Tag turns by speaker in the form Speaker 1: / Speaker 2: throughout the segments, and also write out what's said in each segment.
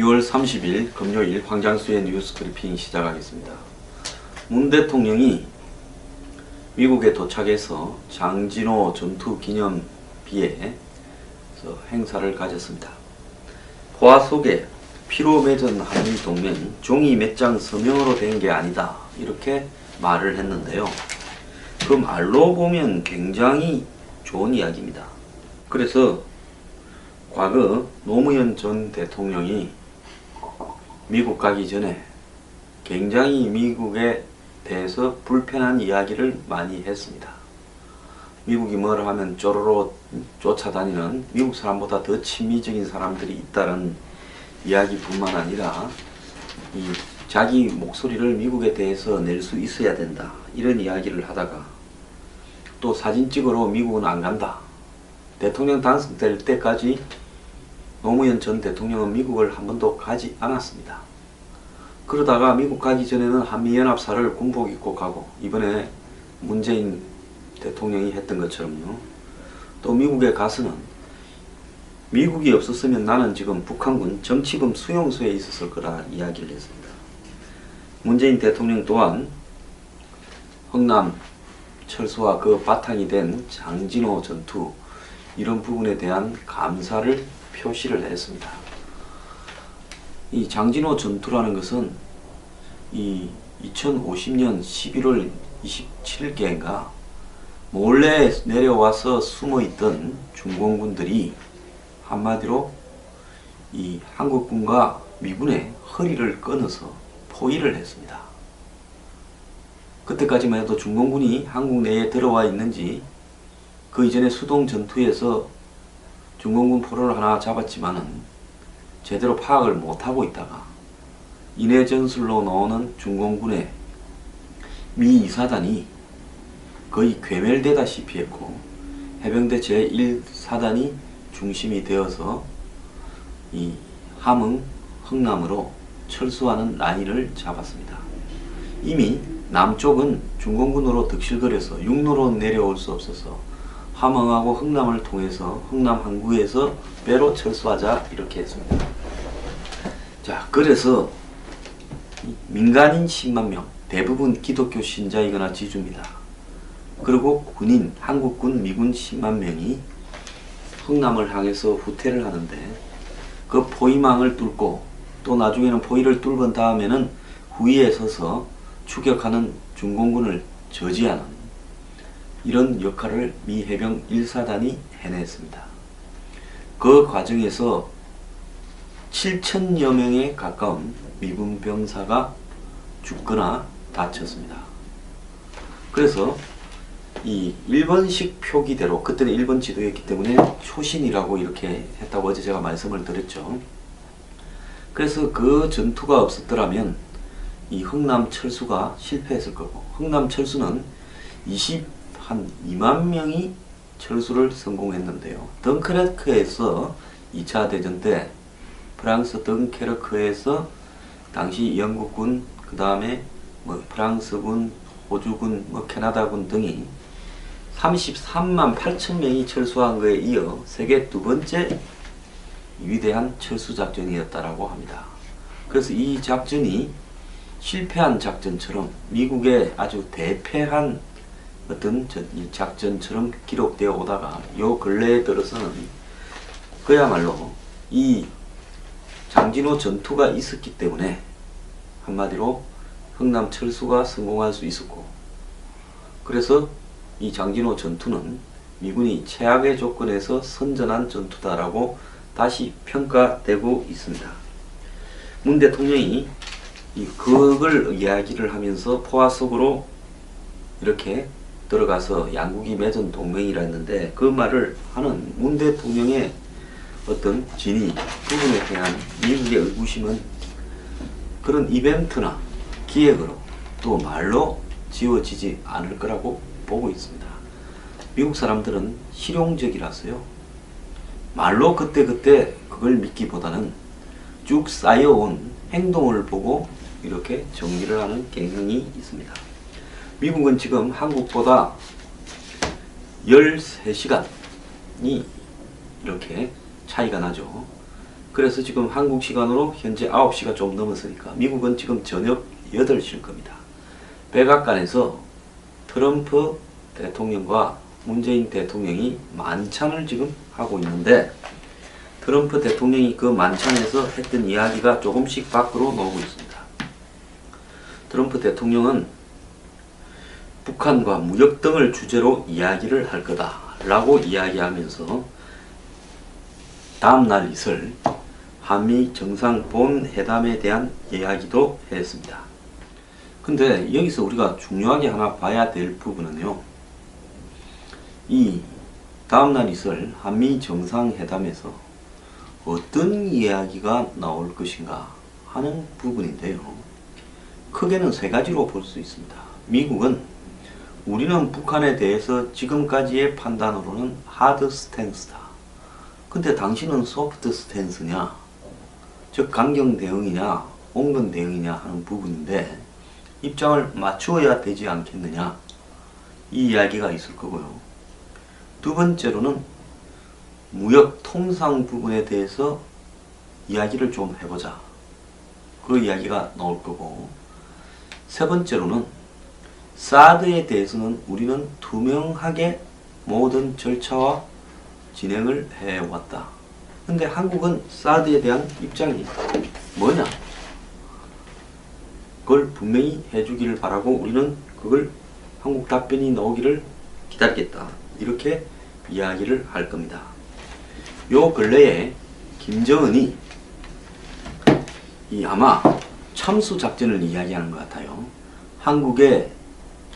Speaker 1: 6월 30일 금요일 황장수의 뉴스 브리핑 시작하겠습니다. 문 대통령이 미국에 도착해서 장진호 전투 기념비에 행사를 가졌습니다. 포화 속에 피로 맺은 한미동맹 종이 몇 장 서명으로 된 게 아니다 이렇게 말을 했는데요. 그 말로 보면 굉장히 좋은 이야기입니다. 그래서 과거 노무현 전 대통령이 미국 가기 전에 굉장히 미국에 대해서 불편한 이야기를 많이 했습니다. 미국이 뭐를 하면 쪼로로 쫓아다니는 미국 사람보다 더 친미적인 사람들이 있다는 이야기뿐만 아니라 자기 목소리를 미국에 대해서 낼 수 있어야 된다 이런 이야기를 하다가 또 사진 찍으러 미국은 안 간다. 대통령 당선될 때까지 노무현 전 대통령은 미국을 한 번도 가지 않았습니다. 그러다가 미국 가기 전에는 한미연합사를 군복 입고 가고 이번에 문재인 대통령이 했던 것처럼요. 또 미국에 가서는 미국이 없었으면 나는 지금 북한군 정치범 수용소에 있었을 거라 이야기를 했습니다. 문재인 대통령 또한 흥남 철수와 그 바탕이 된 장진호 전투 이런 부분에 대한 감사를 표시를 했습니다. 이 장진호 전투라는 것은 이 2050년 11월 27일께인가 몰래 내려와서 숨어있던 중공군들이 한마디로 이 한국군과 미군의 허리를 끊어서 포위를 했습니다. 그때까지만 해도 중공군이 한국 내에 들어와 있는지 그 이전에 수동 전투에서 중공군 포로를 하나 잡았지만은 제대로 파악을 못하고 있다가 인해 전술로 나오는 중공군의 미 이사단이 거의 괴멸되다시피 했고 해병대 제1사단이 중심이 되어서 이 함흥, 흥남으로 철수하는 라인을 잡았습니다. 이미 남쪽은 중공군으로 득실거려서 육로로 내려올 수 없어서 함흥하고 흥남을 통해서 흥남 항구에서 배로 철수하자 이렇게 했습니다. 자, 그래서 민간인 10만 명, 대부분 기독교 신자이거나 지주입니다. 그리고 군인, 한국군, 미군 10만 명이 흥남을 향해서 후퇴를 하는데 그 포위망을 뚫고 또 나중에는 포위를 뚫은 다음에는 후위에 서서 추격하는 중공군을 저지하는 이런 역할을 미 해병 1사단이 해냈습니다. 그 과정에서 7,000여 명에 가까운 미군 병사가 죽거나 다쳤습니다. 그래서 이 일본식 표기대로 그때는 일본 지도였기 때문에 초신이라고 이렇게 했다고 어제 제가 말씀을 드렸죠. 그래서 그 전투가 없었더라면 이 흥남 철수가 실패했을 거고 흥남 철수는 한 2만 명이 철수를 성공했는데요. 덩케르크에서 2차 대전 때 프랑스 덩케르크에서 당시 영국군 그 다음에 프랑스군, 호주군, 캐나다군 등이 33만 8천 명이 철수한 거에 이어 세계 두 번째 위대한 철수 작전이었다라고 합니다. 그래서 이 작전이 실패한 작전처럼 미국의 아주 대패한 어떤 이 작전처럼 기록되어 오다가 요 근래에 들어서는 그야말로 이 장진호 전투가 있었기 때문에 한마디로 흥남 철수가 성공할 수 있었고 그래서 이 장진호 전투는 미군이 최악의 조건에서 선전한 전투다라고 다시 평가되고 있습니다. 문 대통령이 그걸 이야기를 하면서 포화 속으로 이렇게 들어가서 양국이 맺은 동맹이라 했는데 그 말을 하는 문 대통령의 어떤 진위 부분에 대한 미국의 의구심은 그런 이벤트나 기획으로 또 말로 지워지지 않을 거라고 보고 있습니다. 미국 사람들은 실용적이라서요. 말로 그때그때 그걸 믿기보다는 쭉 쌓여온 행동을 보고 이렇게 정리를 하는 경향이 있습니다. 미국은 지금 한국보다 13시간이 이렇게 차이가 나죠. 그래서 지금 한국 시간으로 현재 9시가 좀 넘었으니까 미국은 지금 저녁 8시일 겁니다. 백악관에서 트럼프 대통령과 문재인 대통령이 만찬을 지금 하고 있는데, 트럼프 대통령이 그 만찬에서 했던 이야기가 조금씩 밖으로 나오고 있습니다. 트럼프 대통령은 북한과 무역 등을 주제로 이야기를 할 거다 라고 이야기하면서 다음날 있을 한미 정상본회담에 대한 이야기도 했습니다. 근데 여기서 우리가 중요하게 하나 봐야 될 부분은요, 이 다음날 있을 한미 정상회담에서 어떤 이야기가 나올 것인가 하는 부분인데요. 크게는 세 가지로 볼 수 있습니다. 미국은 우리는 북한에 대해서 지금까지의 판단으로는 하드 스탠스다. 근데 당신은 소프트 스탠스냐, 즉 강경 대응이냐 온건 대응이냐 하는 부분인데 입장을 맞추어야 되지 않겠느냐, 이 이야기가 있을 거고요. 두 번째로는 무역 통상 부분에 대해서 이야기를 좀 해보자, 그 이야기가 나올 거고, 세 번째로는 사드에 대해서는 우리는 투명하게 모든 절차와 진행을 해왔다. 근데 한국은 사드에 대한 입장이 뭐냐? 그걸 분명히 해주기를 바라고 우리는 그걸 한국 답변이 나오기를 기다리겠다. 이렇게 이야기를 할 겁니다. 요 근래에 김정은이 아마 참수 작전을 이야기하는 것 같아요. 한국의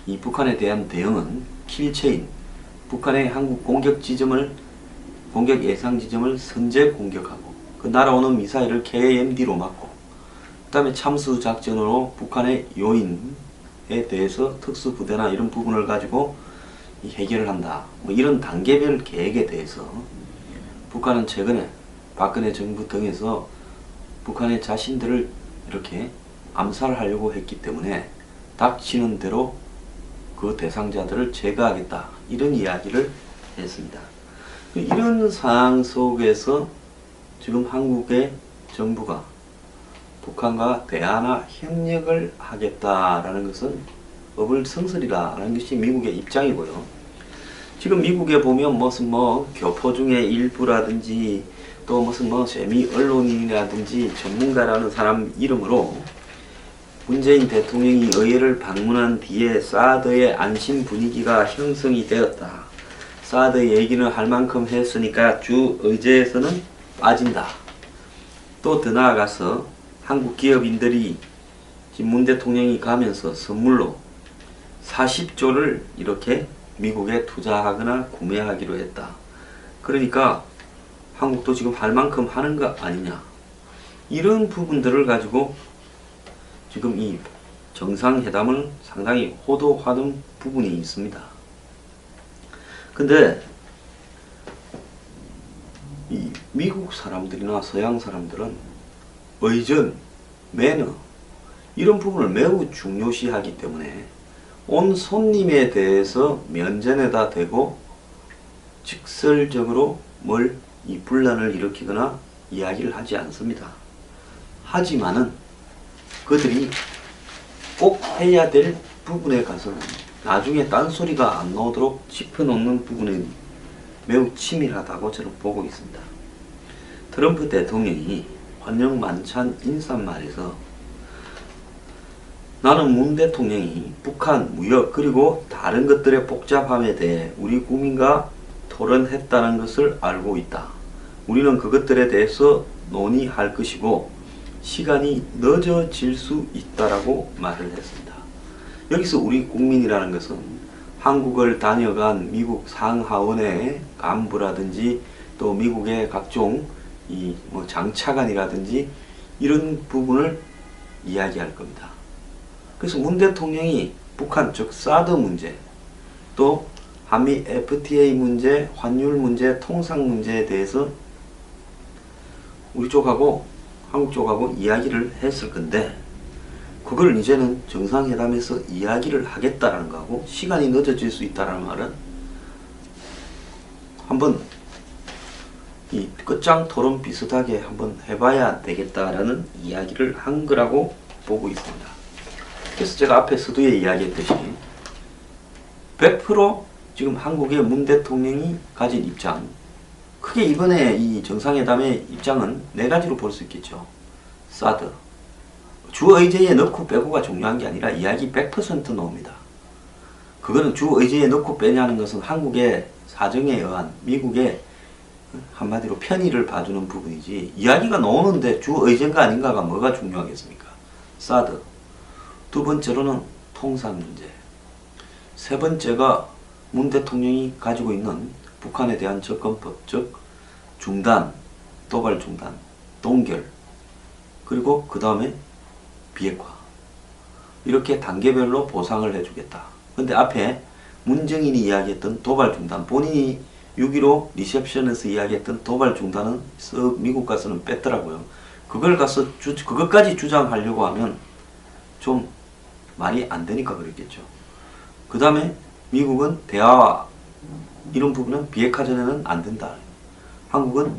Speaker 1: 이 북한에 대한 대응은 킬체인, 북한의 한국 공격 예상 지점을 선제 공격하고 그 날아오는 미사일을 KMD로 막고, 그 다음에 참수 작전으로 북한의 요인에 대해서 특수부대나 이런 부분을 가지고 해결을 한다. 뭐 이런 단계별 계획에 대해서 북한은 최근에 박근혜 정부 등에서 북한의 자신들을 이렇게 암살하려고 했기 때문에 닥치는 대로 그 대상자들을 제거하겠다, 이런 이야기를 했습니다. 이런 상황 속에서 지금 한국의 정부가 북한과 대화나 협력을 하겠다라는 것은 어불성설이라는 것이 미국의 입장이고요. 지금 미국에 보면 무슨 교포 중의 일부라든지 또 무슨 세미 언론인이라든지 전문가라는 사람 이름으로 문재인 대통령이 의회를 방문한 뒤에 사드의 안심 분위기가 형성이 되었다. 사드 얘기는 할 만큼 했으니까 주 의제에서는 빠진다. 또 더 나아가서 한국 기업인들이 지금 문 대통령이 가면서 선물로 40조를 이렇게 미국에 투자하거나 구매하기로 했다. 그러니까 한국도 지금 할 만큼 하는 거 아니냐. 이런 부분들을 가지고 지금 이 정상회담을 상당히 호도하는 부분이 있습니다. 근데 이 미국 사람들이나 서양 사람들은 의전, 매너 이런 부분을 매우 중요시하기 때문에 온 손님에 대해서 면전에다 대고 직설적으로 이 분란을 일으키거나 이야기를 하지 않습니다. 하지만은 그들이 꼭 해야 될 부분에 가서는 나중에 딴소리가 안 나오도록 짚어놓는 부분은 매우 치밀하다고 저는 보고 있습니다. 트럼프 대통령이 환영 만찬 인사말에서 나는 문 대통령이 북한 무역 그리고 다른 것들의 복잡함에 대해 우리 국민과 토론했다는 것을 알고 있다. 우리는 그것들에 대해서 논의할 것이고 시간이 늦어질 수 있다라고 말을 했습니다. 여기서 우리 국민이라는 것은 한국을 다녀간 미국 상하원의 간부라든지 또 미국의 각종 장차관이라든지 이런 부분을 이야기할 겁니다. 그래서 문 대통령이 북한 즉 사드 문제 또 한미 FTA 문제, 환율 문제, 통상 문제에 대해서 우리 쪽하고 한국 쪽하고 이야기를 했을 건데 그걸 이제는 정상회담에서 이야기를 하겠다라는 거하고 시간이 늦어질 수 있다는 말은 한번 이 끝장 토론 비슷하게 한번 해봐야 되겠다라는 이야기를 한 거라고 보고 있습니다. 그래서 제가 앞에 서두에 이야기했듯이 100% 지금 한국의 문 대통령이 가진 입장, 크게 이번에 이 정상회담의 입장은 네 가지로 볼 수 있겠죠. 사드, 주 의제에 넣고 빼고가 중요한 게 아니라 이야기 100% 나옵니다. 그거는 주 의제에 넣고 빼냐는 것은 한국의 사정에 의한 미국의 한마디로 편의를 봐주는 부분이지, 이야기가 나오는데 주 의제인가 아닌가가 뭐가 중요하겠습니까? 사드. 두 번째로는 통상 문제. 세 번째가 문 대통령이 가지고 있는 북한에 대한 접근법, 즉 중단, 도발 중단, 동결, 그리고 그 다음에 비핵화. 이렇게 단계별로 보상을 해주겠다. 근데 앞에 문정인이 이야기했던 도발 중단, 본인이 6.15 리셉션에서 이야기했던 도발 중단은 미국 가서는 뺐더라고요. 그것까지 주장하려고 하면 좀 말이 안 되니까 그랬겠죠. 그 다음에 미국은 대화와 이런 부분은 비핵화 전에는 안 된다. 한국은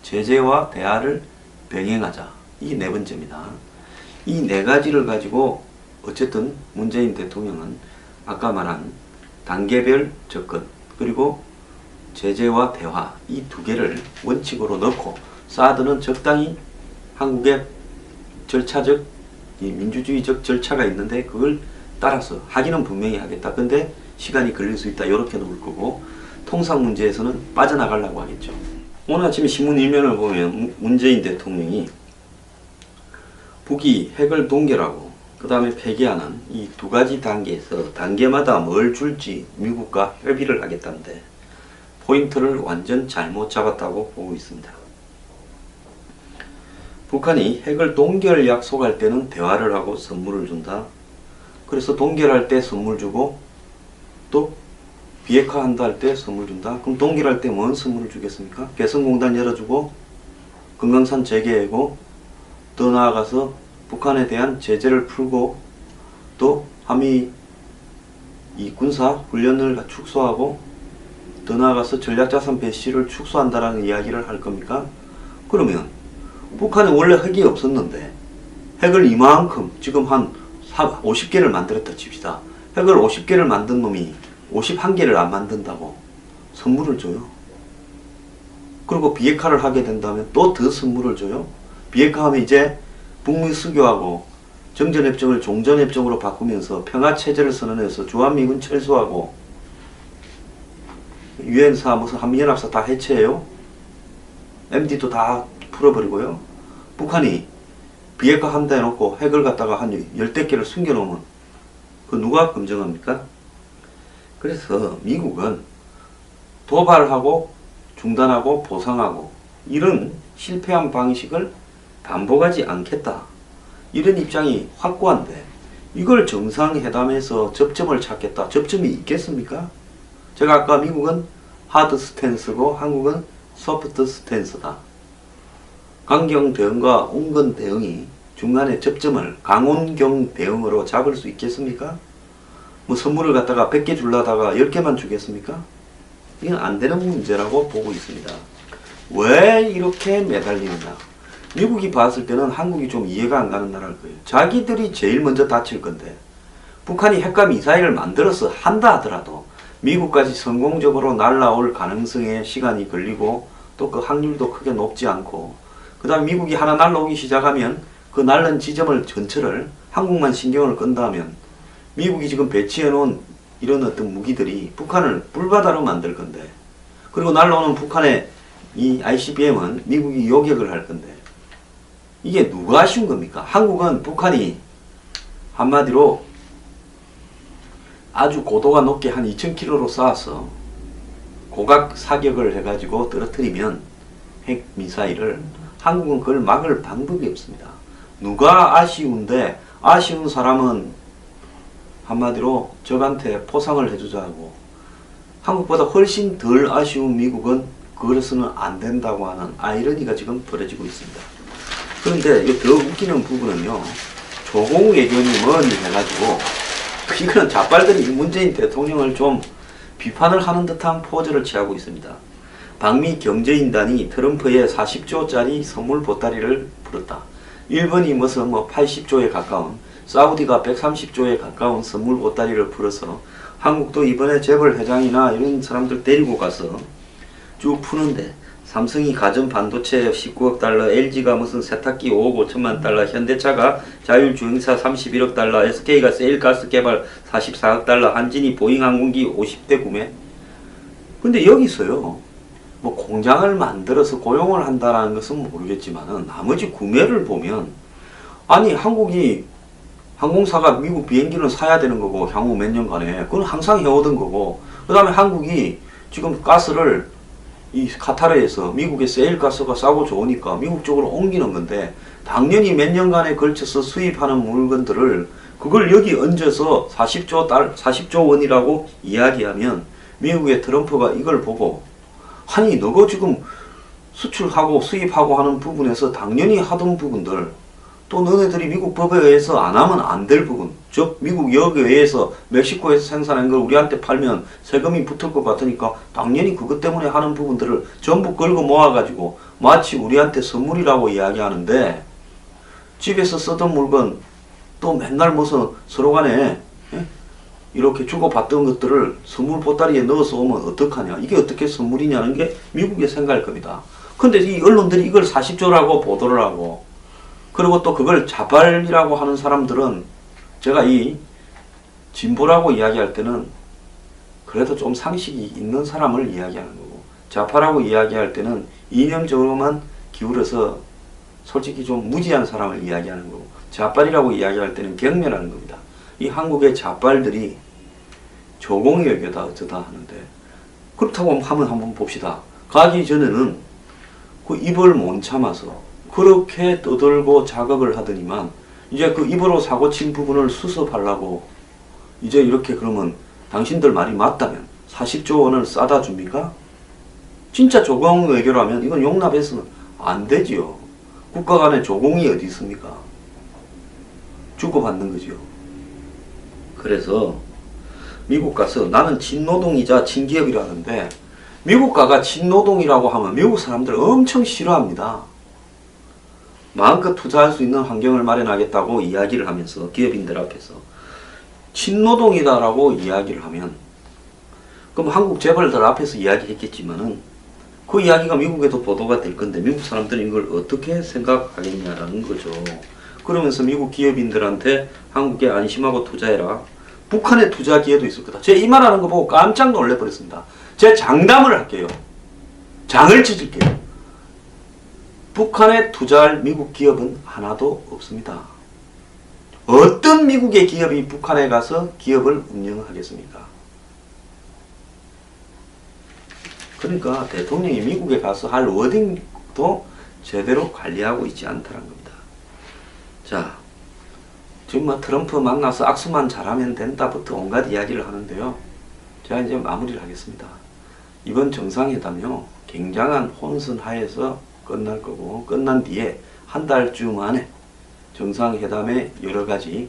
Speaker 1: 제재와 대화를 병행하자. 이게 네 번째입니다. 이 네 가지를 가지고 어쨌든 문재인 대통령은 아까 말한 단계별 접근, 그리고 제재와 대화, 이 두 개를 원칙으로 넣고, 사드는 적당히 한국의 절차적, 이 민주주의적 절차가 있는데 그걸 따라서 하기는 분명히 하겠다. 근데 시간이 걸릴 수 있다. 이렇게 놓을 거고, 통상 문제에서는 빠져나가려고 하겠죠. 오늘 아침에 신문 일면을 보면 문재인 대통령이 북이 핵을 동결하고 그 다음에 폐기하는 이 두 가지 단계에서 단계마다 뭘 줄지 미국과 협의를 하겠다는데 포인트를 완전 잘못 잡았다고 보고 있습니다. 북한이 핵을 동결 약속할 때는 대화를 하고 선물을 준다. 그래서 동결할 때 선물 주고 또 비핵화한다 할 때 선물 준다. 그럼 동결할 때 뭔 선물을 주겠습니까? 개성공단 열어주고 금강산 재개하고 더 나아가서 북한에 대한 제재를 풀고 또 한미 이 군사 훈련을 축소하고 더 나아가서 전략자산 배치를 축소한다라는 이야기를 할 겁니까? 그러면 북한에 원래 핵이 없었는데 핵을 이만큼 지금 한 50개를 만들었다 칩시다. 핵을 50개를 만든 놈이 51개를 안 만든다고 선물을 줘요. 그리고 비핵화를 하게 된다면 또 더 선물을 줘요. 비핵화하면 이제 북미 수교하고 정전협정을 종전협정으로 바꾸면서 평화체제를 선언해서 주한미군 철수하고 유엔사 무슨 한미연합사 다 해체해요. MD도 다 풀어버리고요. 북한이 비핵화 한다 해놓고 핵을 갖다가 한 열댓 개를 숨겨놓으면 그 누가 검증합니까? 그래서 미국은 도발하고 중단하고 보상하고 이런 실패한 방식을 반복하지 않겠다. 이런 입장이 확고한데 이걸 정상회담에서 접점을 찾겠다. 접점이 있겠습니까? 제가 아까 미국은 하드 스탠스고 한국은 소프트 스탠스다. 강경 대응과 온건 대응이 중간에 접점을 강온경 대응으로 잡을 수 있겠습니까? 뭐 선물을 갖다가 100개 주려다가 10개만 주겠습니까? 이건 안 되는 문제라고 보고 있습니다. 왜 이렇게 매달리느냐? 미국이 봤을 때는 한국이 좀 이해가 안 가는 나라일 거예요. 자기들이 제일 먼저 다칠 건데 북한이 핵과 미사일을 만들어서 한다 하더라도 미국까지 성공적으로 날아올 가능성에 시간이 걸리고 또 그 확률도 크게 높지 않고 그 다음 미국이 하나 날아오기 시작하면 그 날른 지점을 전체를 한국만 신경을 끈다면 미국이 지금 배치해 놓은 이런 어떤 무기들이 북한을 불바다로 만들 건데 그리고 날아오는 북한의 이 ICBM은 미국이 요격을 할 건데 이게 누가 아쉬운 겁니까? 한국은 북한이 한마디로 아주 고도가 높게 한 2000km로 쏴서 고각 사격을 해가지고 떨어뜨리면 핵 미사일을 한국은 그걸 막을 방법이 없습니다. 누가 아쉬운데 아쉬운 사람은 한마디로 적한테 포상을 해주자고 한국보다 훨씬 덜 아쉬운 미국은 그래서는 안 된다고 하는 아이러니가 지금 벌어지고 있습니다. 그런데 더 웃기는 부분은요. 조국 외교니 뭐니 해가지고 이거는 자빨들이 문재인 대통령을 좀 비판을 하는 듯한 포즈를 취하고 있습니다. 방미 경제인단이 트럼프에 40조짜리 선물 보따리를 풀었다. 일본이 무슨 80조에 가까운, 사우디가 130조에 가까운 선물 보따리를 풀어서 한국도 이번에 재벌 회장이나 이런 사람들 데리고 가서 쭉 푸는데, 삼성이 가전 반도체 19억 달러, LG가 무슨 세탁기 5억 5천만 달러, 현대차가 자율주행차 31억 달러, SK가 세일가스 개발 44억 달러, 한진이 보잉 항공기 50대 구매. 근데 여기서요, 공장을 만들어서 고용을 한다는 것은 모르겠지만은 나머지 구매를 보면, 아니 한국이 항공사가 미국 비행기는 사야 되는 거고, 향후 몇 년간에 그건 항상 해오던 거고, 그 다음에 한국이 지금 가스를 이 카타르에서 미국의 세일가스가 싸고 좋으니까 미국 쪽으로 옮기는 건데, 당연히 몇 년간에 걸쳐서 수입하는 물건들을 그걸 여기 얹어서 40조 원이라고 이야기하면, 미국의 트럼프가 이걸 보고, 아니 너가 지금 수출하고 수입하고 하는 부분에서 당연히 하던 부분들, 또 너네들이 미국 법에 의해서 안 하면 안 될 부분, 즉 미국 여기에 의해서 멕시코에서 생산한 걸 우리한테 팔면 세금이 붙을 것 같으니까 당연히 그것 때문에 하는 부분들을 전부 걸고 모아가지고 마치 우리한테 선물이라고 이야기하는데, 집에서 쓰던 물건 또 맨날 무슨 서로 간에 이렇게 주고받던 것들을 선물 보따리에 넣어서 오면 어떡하냐, 이게 어떻게 선물이냐는 게 미국의 생각일 겁니다. 근데 이 언론들이 이걸 40조라고 보도를 하고, 그리고 또 그걸 자발이라고 하는 사람들은, 제가 이 진보라고 이야기할 때는 그래도 좀 상식이 있는 사람을 이야기하는 거고, 좌파라고 이야기할 때는 이념적으로만 기울어서 솔직히 좀 무지한 사람을 이야기하는 거고, 좌빨이라고 이야기할 때는 경멸하는 겁니다. 이 한국의 좌빨들이 조공이 여겨다 어쩌다 하는데, 그렇다고 하면 한번 봅시다. 가기 전에는 그 입을 못 참아서 그렇게 떠들고 자극을 하더니만, 이제 그 입으로 사고 친 부분을 수습하려고 이제 이렇게, 그러면 당신들 말이 맞다면 40조 원을 싸다 줍니까? 진짜 조공 외교라면 이건 용납해서는 안 되지요. 국가 간에 조공이 어디 있습니까? 주고받는 거지요. 그래서 미국 가서, 나는 친노동이자 친기업이라는데, 미국 가가 친노동이라고 하면 미국 사람들 엄청 싫어합니다. 마음껏 투자할 수 있는 환경을 마련하겠다고 이야기를 하면서 기업인들 앞에서 친노동이다라고 이야기를 하면, 그럼 한국 재벌들 앞에서 이야기했겠지만은 그 이야기가 미국에도 보도가 될 건데, 미국 사람들은 이걸 어떻게 생각하겠냐라는 거죠. 그러면서 미국 기업인들한테 한국에 안심하고 투자해라, 북한에 투자 기회도 있을 거다. 제 이 말하는 거 보고 깜짝 놀래버렸습니다. 제 장담을 할게요. 장을 치실게요. 북한에 투자할 미국 기업은 하나도 없습니다. 어떤 미국의 기업이 북한에 가서 기업을 운영하겠습니까? 그러니까 대통령이 미국에 가서 할 워딩도 제대로 관리하고 있지 않다는 겁니다. 자, 지금 트럼프 만나서 악수만 잘하면 된다부터 온갖 이야기를 하는데요. 제가 이제 마무리를 하겠습니다. 이번 정상회담이요, 굉장한 혼선 하에서 끝날 거고, 끝난 뒤에 한 달쯤 안에 정상회담의 여러 가지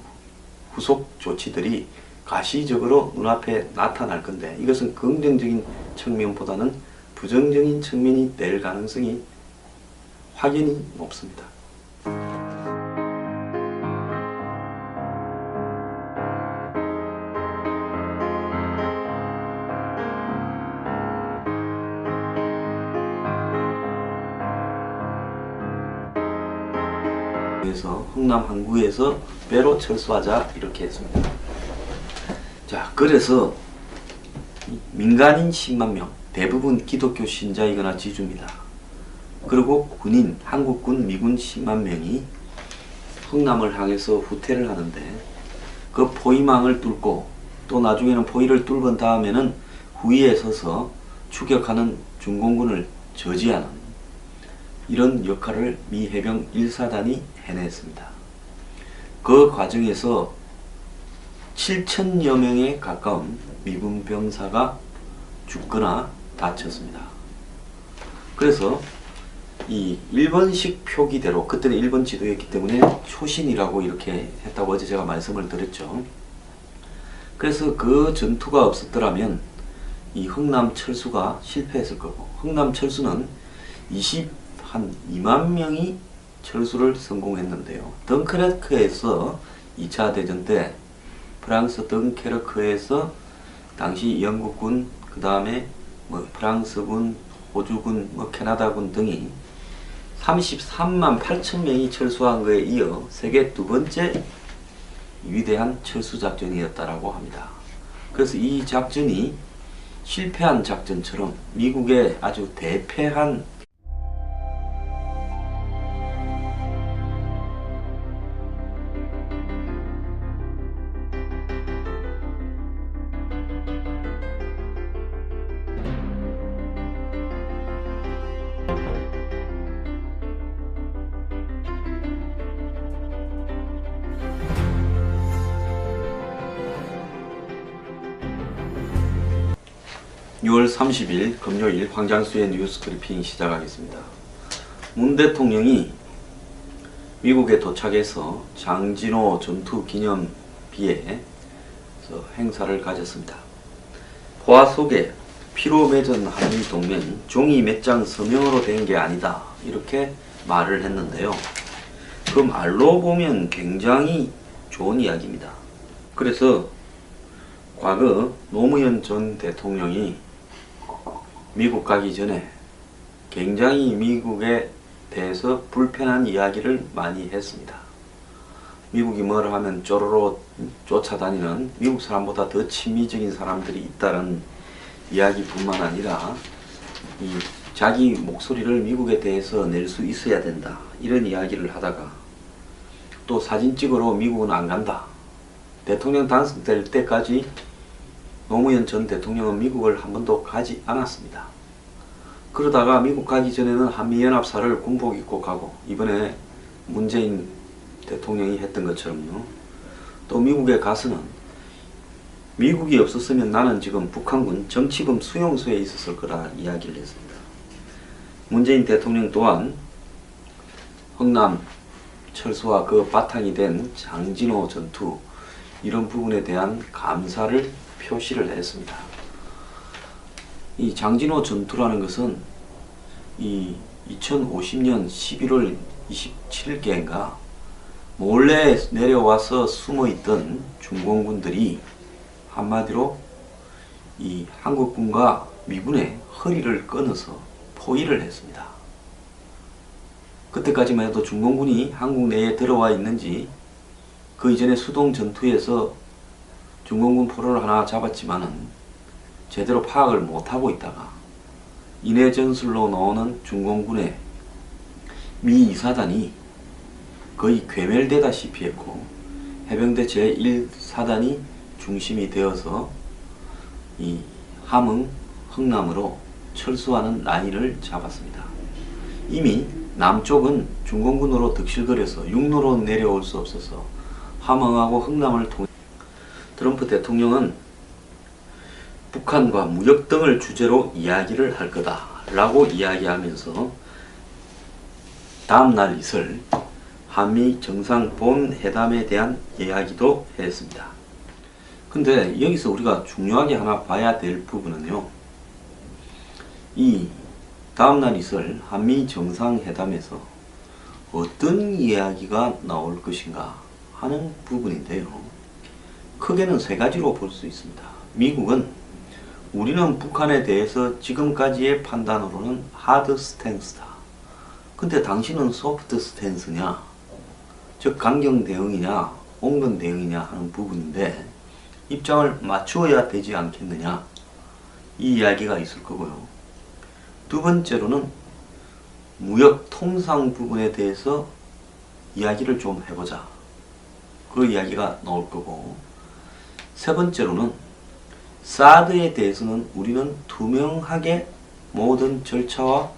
Speaker 1: 후속 조치들이 가시적으로 눈앞에 나타날 건데, 이것은 긍정적인 측면보다는 부정적인 측면이 될 가능성이 확연히 높습니다. 그래서 흥남 항구에서 배로 철수하자 이렇게 했습니다. 자, 그래서 민간인 10만 명, 대부분 기독교 신자이거나 지주입니다. 그리고 군인, 한국군, 미군 10만 명이 흥남을 향해서 후퇴를 하는데, 그 포위망을 뚫고 또 나중에는 포위를 뚫은 다음에는 후위에 서서 추격하는 중공군을 저지하는 이런 역할을 미 해병 1사단이 해냈습니다. 그 과정에서 7,000여 명에 가까운 미군 병사가 죽거나 다쳤습니다. 그래서 이 일본식 표기대로, 그때는 일본 지도였기 때문에 초신이라고 이렇게 했다고 어제 제가 말씀을 드렸죠. 그래서 그 전투가 없었더라면 이 흥남 철수가 실패했을 거고, 흥남 철수는 한 2만 명이 철수를 성공했는데요. 덩케르크에서 2차 대전 때 프랑스 덩케르크에서 당시 영국군, 그 다음에 프랑스군, 호주군, 캐나다군 등이 33만 8천 명이 철수한 거에 이어 세계 두 번째 위대한 철수 작전이었다라고 합니다. 그래서 이 작전이 실패한 작전처럼 미국의 아주 대패한 (6월 30일) 금요일 황장수의 뉴스 브리핑 시작하겠습니다. 문 대통령이 미국에 도착해서 장진호 전투 기념비에 행사를 가졌습니다. 포화 속에 피로 맺은 한미동맹 종이 몇 장 서명으로 된 게 아니다, 이렇게 말을 했는데요. 그 말로 보면 굉장히 좋은 이야기입니다. 그래서 과거 노무현 전 대통령이 미국 가기 전에 굉장히 미국에 대해서 불편한 이야기를 많이 했습니다. 미국이 뭐를 하면 쪼로로 쫓아다니는 미국 사람보다 더 친미적인 사람들이 있다는 이야기뿐만 아니라 자기 목소리를 미국에 대해서 낼 수 있어야 된다, 이런 이야기를 하다가 또 사진 찍으러 미국은 안 간다. 대통령 당선될 때까지 노무현 전 대통령은 미국을 한 번도 가지 않았습니다. 그러다가 미국 가기 전에는 한미연합사를 군복 입고 가고, 이번에 문재인 대통령이 했던 것처럼요, 또 미국에 가서는 미국이 없었으면 나는 지금 북한군 정치범 수용소에 있었을 거라 이야기를 했습니다. 문재인 대통령 또한 흥남 철수와 그 바탕이 된 장진호 전투, 이런 부분에 대한 감사를 표시를 했습니다. 이 장진호 전투라는 것은 이 2050년 11월 27일께인가 몰래 내려와서 숨어있던 중공군들이 한마디로 이 한국군과 미군의 허리를 끊어서 포위를 했습니다. 그때까지만 해도 중공군이 한국 내에 들어와 있는지, 그 이전에 수동 전투에서 중공군 포로를 하나 잡았지만은 제대로 파악을 못하고 있다가 인해 전술로 나오는 중공군의 미 2사단이 거의 괴멸되다시피 했고, 해병대 제1사단이 중심이 되어서 이 함흥, 흥남으로 철수하는 라인을 잡았습니다. 이미 남쪽은 중공군으로 득실거려서 육로로 내려올 수 없어서 함흥하고 흥남을 통해 트럼프 대통령은 북한과 무역 등을 주제로 이야기를 할 거다 라고 이야기하면서 다음날 있을 한미 정상본회담에 대한 이야기도 했습니다. 근데 여기서 우리가 중요하게 하나 봐야 될 부분은요, 이 다음날 있을 한미 정상회담에서 어떤 이야기가 나올 것인가 하는 부분인데요. 크게는 세 가지로 볼 수 있습니다. 미국은 우리는 북한에 대해서 지금까지의 판단으로는 하드 스탠스다. 근데 당신은 소프트 스탠스냐, 즉 강경 대응이냐 온건 대응이냐 하는 부분인데 입장을 맞추어야 되지 않겠느냐, 이 이야기가 있을 거고요. 두 번째로는 무역 통상 부분에 대해서 이야기를 좀 해보자, 그 이야기가 나올 거고, 세 번째로는 사드에 대해서는 우리는 투명하게 모든 절차와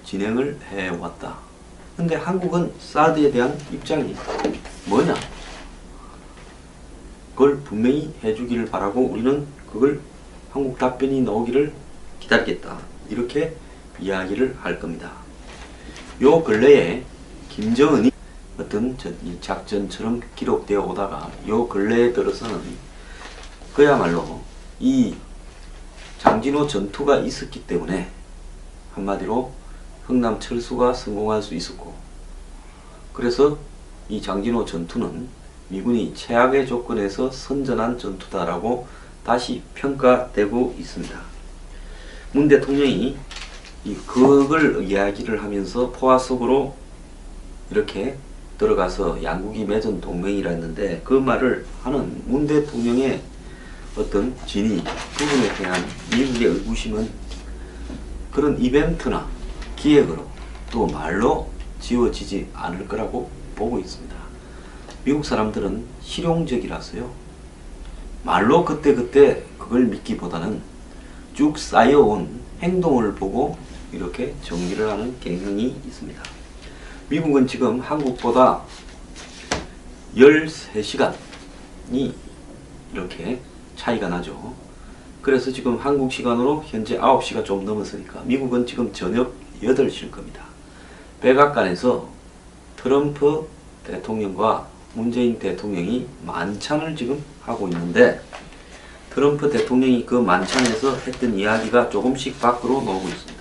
Speaker 1: 진행을 해왔다. 근데 한국은 사드에 대한 입장이 뭐냐? 그걸 분명히 해주기를 바라고 우리는 그걸 한국 답변이 나오기를 기다리겠다, 이렇게 이야기를 할 겁니다. 요 근래에 김정은이 어떤 작전처럼 기록되어 오다가 요 근래에 들어서는 그야말로 이 장진호 전투가 있었기 때문에 한마디로 흥남 철수가 성공할 수 있었고, 그래서 이 장진호 전투는 미군이 최악의 조건에서 선전한 전투다라고 다시 평가되고 있습니다. 문 대통령이 그걸 이야기를 하면서 포화 속으로 이렇게 들어가서 양국이 맺은 동맹이라 했는데, 그 말을 하는 문 대통령의 어떤 진위 부분에 대한 미국의 의구심은 그런 이벤트나 기획으로 또 말로 지워지지 않을 거라고 보고 있습니다. 미국 사람들은 실용적이라서요, 말로 그때그때 그걸 믿기보다는 쭉 쌓여온 행동을 보고 이렇게 정리를 하는 경향이 있습니다. 미국은 지금 한국보다 13시간이 이렇게 차이가 나죠. 그래서 지금 한국 시간으로 현재 9시가 좀 넘었으니까 미국은 지금 저녁 8시일 겁니다. 백악관에서 트럼프 대통령과 문재인 대통령이 만찬을 지금 하고 있는데, 트럼프 대통령이 그 만찬에서 했던 이야기가 조금씩 밖으로 나오고 있습니다.